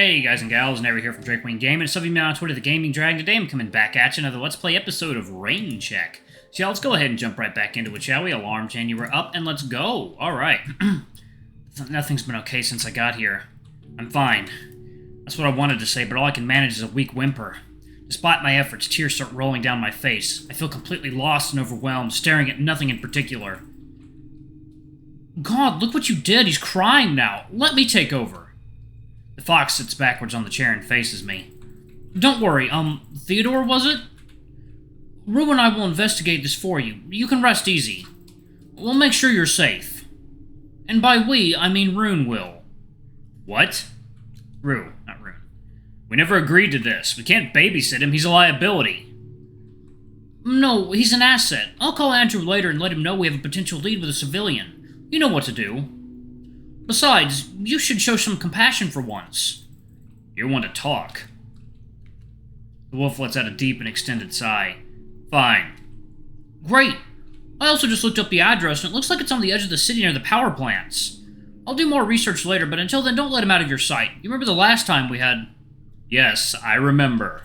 Hey guys and gals, Never here from Drakewing Gaming. It's me on Twitter, the Gaming Dragon. Today I'm coming back at you, another Let's Play episode of Rain Check. So yeah, let's go ahead and jump right back into it, shall we? Alarm chain, you were up, and let's go. Alright. Nothing's been okay since I got here. I'm fine. That's what I wanted to say, but all I can manage is a weak whimper. Despite my efforts, tears start rolling down my face. I feel completely lost and overwhelmed, staring at nothing in particular. God, look what you did! He's crying now! Let me take over! The fox sits backwards on the chair and faces me. Don't worry, Theodore, was it? Rhou and I will investigate this for you. You can rest easy. We'll make sure you're safe. And by we, I mean Rhou will. What? Rhou, not Rhou. We never agreed to this. We can't babysit him. He's a liability. No, he's an asset. I'll call Andrew later and let him know we have a potential lead with a civilian. You know what to do. Besides, you should show some compassion for once. You're one to talk. The wolf lets out a deep and extended sigh. Fine. Great. I also just looked up the address, and it looks like it's on the edge of the city near the power plants. I'll do more research later, but until then, don't let him out of your sight. You remember the last time we had... Yes, I remember.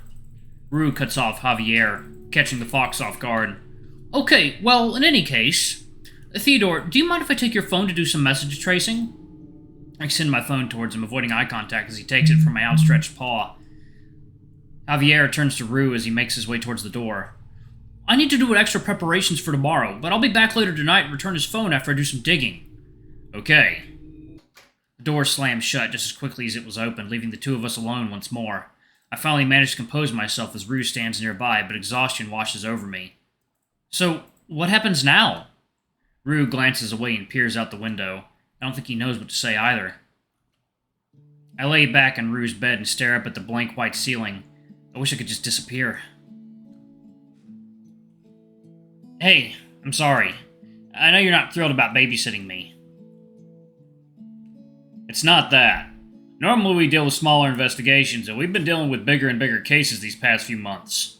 Rhou cuts off Javier, catching the fox off guard. Okay, well, in any case... Theodore, do you mind if I take your phone to do some message tracing? I extend my phone towards him, avoiding eye contact as he takes it from my outstretched paw. Javier turns to Rhou as he makes his way towards the door. I need to do extra preparations for tomorrow, but I'll be back later tonight and return his phone after I do some digging. Okay. The door slams shut just as quickly as it was opened, leaving the two of us alone once more. I finally manage to compose myself as Rhou stands nearby, but exhaustion washes over me. So, what happens now? Rhou glances away and peers out the window. I don't think he knows what to say either. I lay back on Rhu's bed and stare up at the blank white ceiling. I wish I could just disappear. Hey, I'm sorry. I know you're not thrilled about babysitting me. It's not that. Normally we deal with smaller investigations, and we've been dealing with bigger and bigger cases these past few months.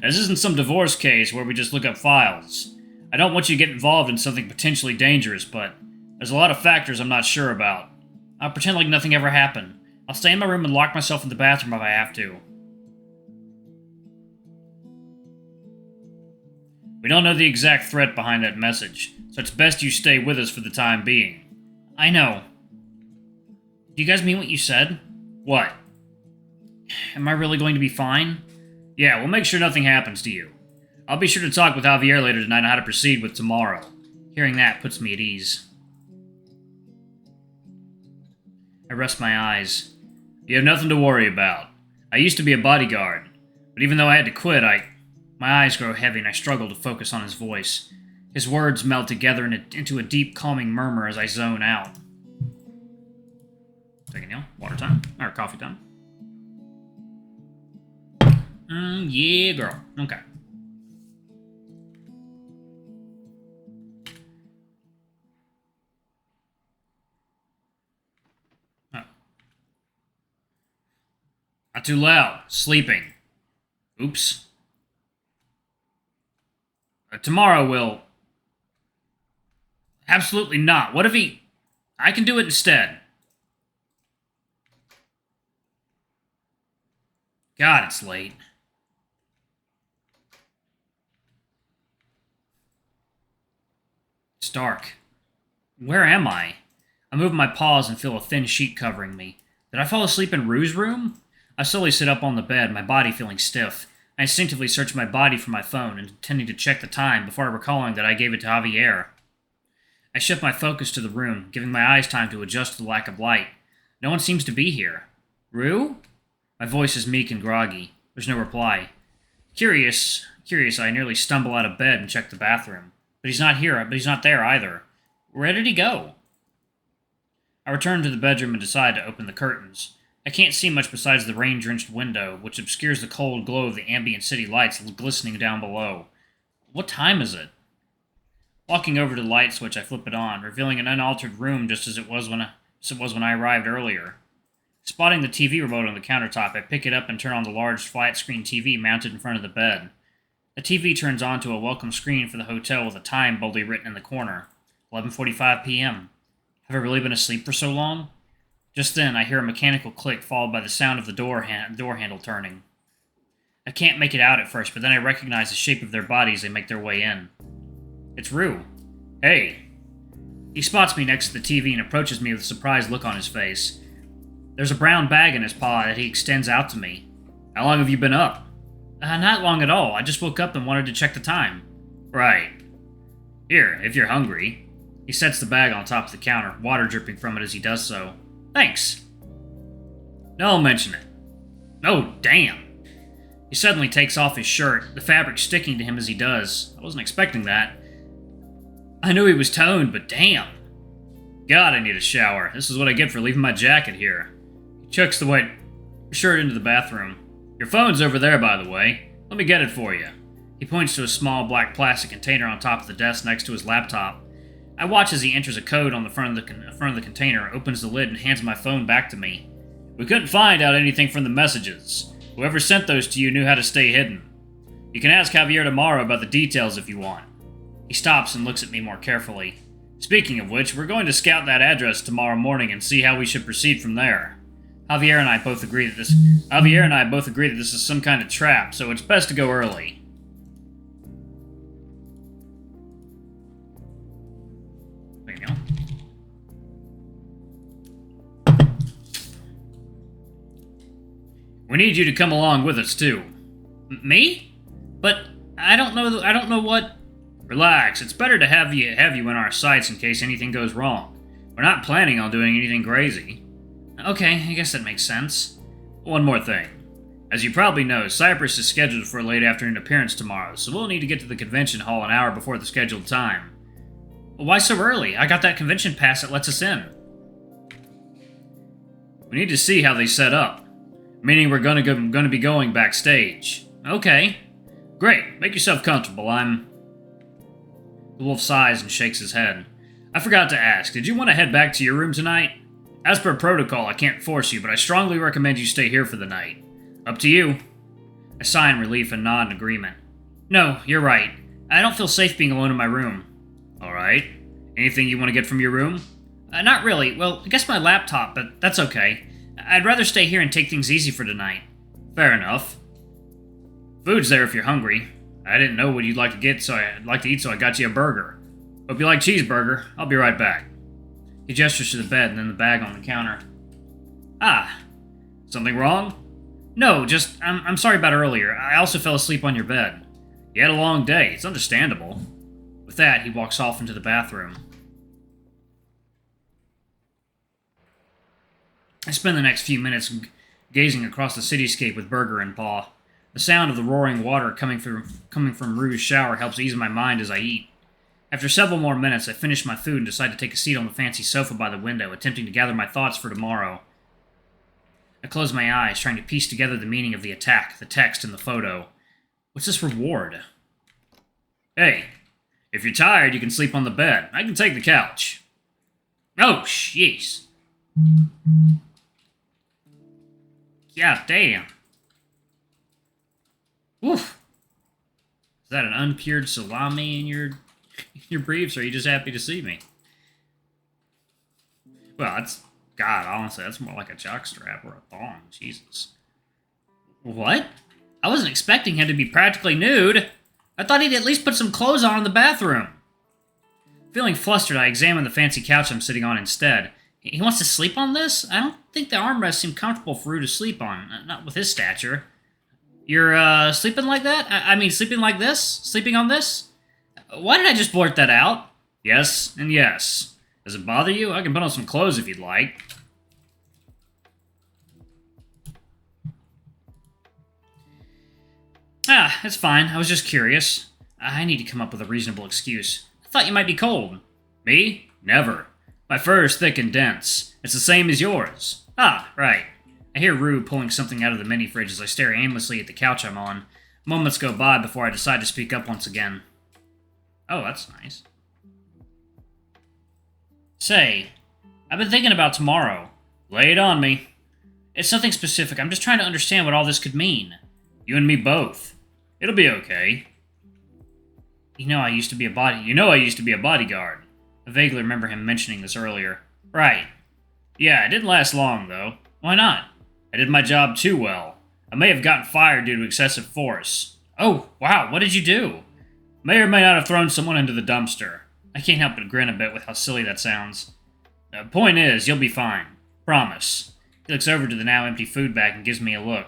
This isn't some divorce case where we just look up files. I don't want you to get involved in something potentially dangerous, but there's a lot of factors I'm not sure about. I'll pretend like nothing ever happened. I'll stay in my room and lock myself in the bathroom if I have to. We don't know the exact threat behind that message, so it's best you stay with us for the time being. I know. Do you guys mean what you said? What? Am I really going to be fine? Yeah, we'll make sure nothing happens to you. I'll be sure to talk with Javier later tonight on how to proceed with tomorrow. Hearing that puts me at ease. I rest my eyes. You have nothing to worry about. I used to be a bodyguard, but even though I had to quit, my eyes grow heavy and I struggle to focus on his voice. His words melt together into a deep, calming murmur as I zone out. Second, Neil. Water time? Or coffee time? Yeah, girl. Okay. Not too loud. Sleeping. Oops. Tomorrow will... Absolutely not. What if he... I can do it instead. God, it's late. It's dark. Where am I? I move my paws and feel a thin sheet covering me. Did I fall asleep in Rhu's room? I slowly sit up on the bed, my body feeling stiff. I instinctively search my body for my phone, intending to check the time before recalling that I gave it to Javier. I shift my focus to the room, giving my eyes time to adjust to the lack of light. No one seems to be here. Rhou? My voice is meek and groggy. There's no reply. Curious, I nearly stumble out of bed and check the bathroom. But he's not here, but he's not there either. Where did he go? I return to the bedroom and decide to open the curtains. I can't see much besides the rain-drenched window, which obscures the cold glow of the ambient city lights glistening down below. What time is it? Walking over to the light switch, I flip it on, revealing an unaltered room just as it was when I arrived earlier. Spotting the TV remote on the countertop, I pick it up and turn on the large flat-screen TV mounted in front of the bed. The TV turns on to a welcome screen for the hotel with a time boldly written in the corner. 11:45 p.m. Have I really been asleep for so long? Just then, I hear a mechanical click followed by the sound of the door handle turning. I can't make it out at first, but then I recognize the shape of their bodies as they make their way in. It's Rhou. Hey. He spots me next to the TV and approaches me with a surprised look on his face. There's a brown bag in his paw that he extends out to me. How long have you been up? Not long at all. I just woke up and wanted to check the time. Right. Here, if you're hungry. He sets the bag on top of the counter, water dripping from it as he does so. Thanks. Don't mention it. Oh, damn. He suddenly takes off his shirt, the fabric sticking to him as he does. I wasn't expecting that. I knew he was toned, but damn. God, I need a shower. This is what I get for leaving my jacket here. He chucks the white shirt into the bathroom. Your phone's over there, by the way. Let me get it for you. He points to a small black plastic container on top of the desk next to his laptop. I watch as he enters a code on the front of the container, opens the lid, and hands my phone back to me. We couldn't find out anything from the messages. Whoever sent those to you knew how to stay hidden. You can ask Javier tomorrow about the details if you want. He stops and looks at me more carefully. Speaking of which, we're going to scout that address tomorrow morning and see how we should proceed from there. Javier and I both agree that this is some kind of trap, so it's best to go early. There you go. We need you to come along with us too. Me? But I don't know what. Relax. It's better to have you in our sights in case anything goes wrong. We're not planning on doing anything crazy. Okay, I guess that makes sense. One more thing. As you probably know, Cypress is scheduled for a late afternoon appearance tomorrow, so we'll need to get to the convention hall an hour before the scheduled time. Well, why so early? I got that convention pass that lets us in. We need to see how they set up. Meaning we're gonna be going backstage. Okay. Great. Make yourself comfortable. The wolf sighs and shakes his head. I forgot to ask, did you want to head back to your room tonight? As per protocol, I can't force you, but I strongly recommend you stay here for the night. Up to you. I sigh in relief and nod in agreement. No, you're right. I don't feel safe being alone in my room. Alright. Anything you want to get from your room? Not really. Well, I guess my laptop, but that's okay. I'd rather stay here and take things easy for tonight. Fair enough. Food's there if you're hungry. I didn't know what you'd like to eat, so I got you a burger. Hope you like cheeseburger. I'll be right back. He gestures to the bed and then the bag on the counter. Ah. Something wrong? No, just, I'm sorry about earlier. I also fell asleep on your bed. You had a long day. It's understandable. With that, he walks off into the bathroom. I spend the next few minutes gazing across the cityscape with burger in paw. The sound of the roaring water coming from Rhu's shower helps ease my mind as I eat. After several more minutes, I finish my food and decide to take a seat on the fancy sofa by the window, attempting to gather my thoughts for tomorrow. I close my eyes, trying to piece together the meaning of the attack, the text, and the photo. What's this reward? Hey, if you're tired, you can sleep on the bed. I can take the couch. Oh, jeez. God damn. Oof. Is that an uncured salami in your briefs, or are you just happy to see me? Well, God, honestly, that's more like a jockstrap or a thong. Jesus. What? I wasn't expecting him to be practically nude. I thought he'd at least put some clothes on in the bathroom. Feeling flustered, I examine the fancy couch I'm sitting on instead. He wants to sleep on this? I don't think the armrests seem comfortable for Rhou to sleep on. Not with his stature. You're, sleeping like that? I mean, sleeping like this? Sleeping on this? Why did I just blurt that out? Yes, and yes. Does it bother you? I can put on some clothes if you'd like. It's fine. I was just curious. I need to come up with a reasonable excuse. I thought you might be cold. Me? Never. My fur is thick and dense. It's the same as yours. Ah, right. I hear Rhou pulling something out of the mini-fridge as I stare aimlessly at the couch I'm on. Moments go by before I decide to speak up once again. Oh, that's nice. Say, I've been thinking about tomorrow. Lay it on me. It's nothing specific. I'm just trying to understand what all this could mean. You and me both. It'll be okay. You know I used to be a bodyguard. I vaguely remember him mentioning this earlier. Right. Yeah, it didn't last long, though. Why not? I did my job too well. I may have gotten fired due to excessive force. Oh, wow, what did you do? May or may not have thrown someone into the dumpster. I can't help but grin a bit with how silly that sounds. Point is, you'll be fine. Promise. He looks over to the now empty food bag and gives me a look.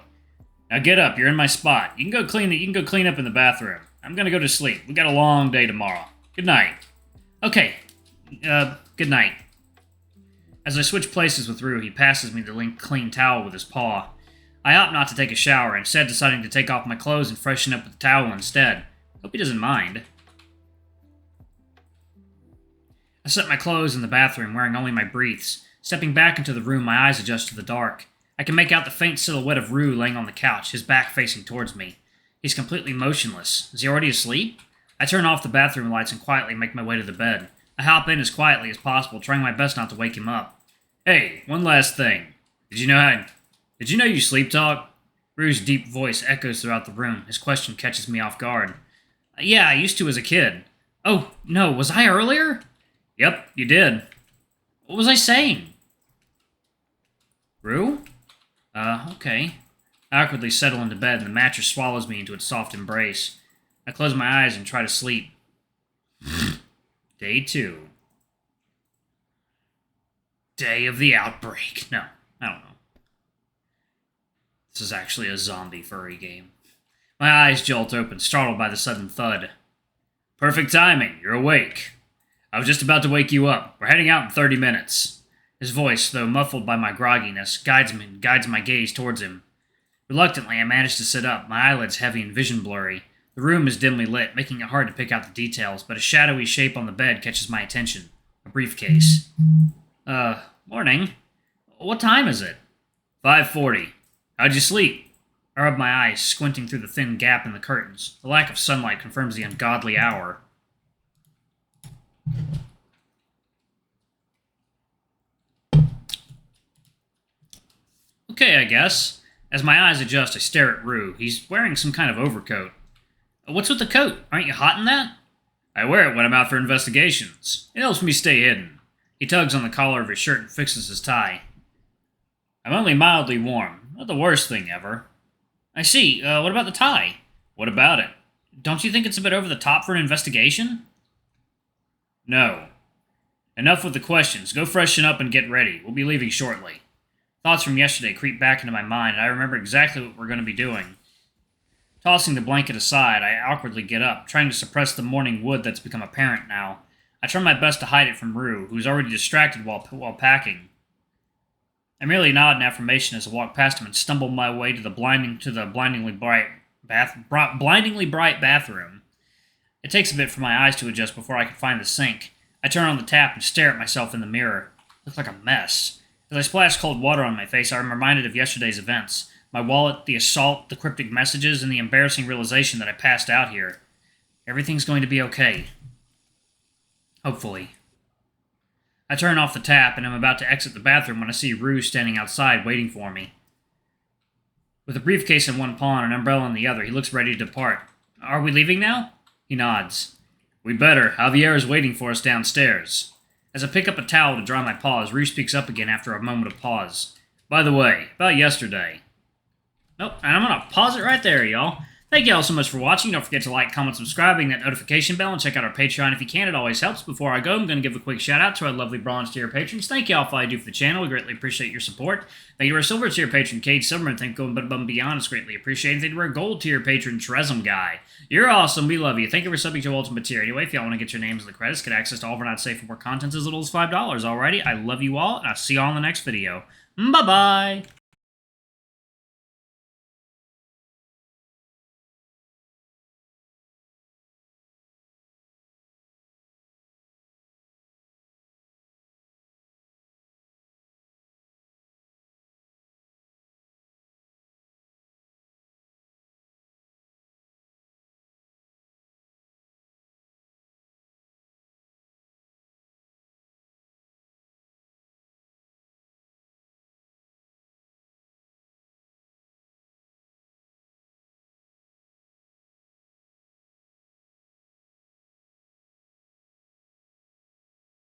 Now get up, you're in my spot. You can go clean up in the bathroom. I'm gonna go to sleep. We got a long day tomorrow. Good night. Okay. Good night. As I switch places with Rhou, he passes me the clean towel with his paw. I opt not to take a shower, instead deciding to take off my clothes and freshen up with the towel instead. Hope he doesn't mind. I set my clothes in the bathroom, wearing only my briefs. Stepping back into the room, my eyes adjust to the dark. I can make out the faint silhouette of Rhou laying on the couch, his back facing towards me. He's completely motionless. Is he already asleep? I turn off the bathroom lights and quietly make my way to the bed. I hop in as quietly as possible, trying my best not to wake him up. Hey, one last thing. Did you know you sleep talk? Rhu's deep voice echoes throughout the room. His question catches me off guard. Yeah, I used to as a kid. Oh, no, was I earlier? Yep, you did. What was I saying? Rhou? Okay. I awkwardly settle into bed and the mattress swallows me into its soft embrace. I close my eyes and try to sleep. Day 2. Day of the outbreak. No, I don't know. This is actually a zombie furry game. My eyes jolt open, startled by the sudden thud. Perfect timing. You're awake. I was just about to wake you up. We're heading out in 30 minutes. His voice, though muffled by my grogginess, guides my gaze towards him. Reluctantly, I manage to sit up, my eyelids heavy and vision blurry. The room is dimly lit, making it hard to pick out the details, but a shadowy shape on the bed catches my attention. A briefcase. Morning. What time is it? 5:40. How'd you sleep? I rub my eyes, squinting through the thin gap in the curtains. The lack of sunlight confirms the ungodly hour. Okay, I guess. As my eyes adjust, I stare at Rhou. He's wearing some kind of overcoat. What's with the coat? Aren't you hot in that? I wear it when I'm out for investigations. It helps me stay hidden. He tugs on the collar of his shirt and fixes his tie. I'm only mildly warm. Not the worst thing ever. I see. What about the tie? What about it? Don't you think it's a bit over the top for an investigation? No. Enough with the questions. Go freshen up and get ready. We'll be leaving shortly. Thoughts from yesterday creep back into my mind, and I remember exactly what we're going to be doing. Tossing the blanket aside, I awkwardly get up, trying to suppress the morning wood that's become apparent now. I try my best to hide it from Rhou, who's already distracted while packing. I merely nod in affirmation as I walk past him and stumble my way to the blindingly bright bathroom. It takes a bit for my eyes to adjust before I can find the sink. I turn on the tap and stare at myself in the mirror. I look like a mess. As I splash cold water on my face, I am reminded of yesterday's events. My wallet, the assault, the cryptic messages, and the embarrassing realization that I passed out here. Everything's going to be okay. Hopefully. I turn off the tap and am about to exit the bathroom when I see Rhou standing outside waiting for me. With a briefcase in one paw and an umbrella in the other, he looks ready to depart. Are we leaving now? He nods. We'd better. Javier is waiting for us downstairs. As I pick up a towel to dry my paws, Rhou speaks up again after a moment of pause. By the way, about yesterday. Oh, and I'm going to pause it right there, y'all. Thank you all so much for watching. Don't forget to like, comment, subscribe, ring that notification bell, and check out our Patreon if you can. It always helps. Before I go, I'm going to give a quick shout out to our lovely bronze tier patrons. Thank you all for all you do for the channel. We greatly appreciate your support. Thank you to our silver tier patron, Cade Silverman. Thank you above and beyond. It's greatly appreciated. Thank you to our gold tier patron, Tresem Guy. You're awesome. We love you. Thank you for subbing to Ultimate Tier. Anyway, if y'all want to get your names in the credits, get access to all of our not safe for more content as little as $5. Alrighty, I love you all, and I'll see you all in the next video. Bye-bye.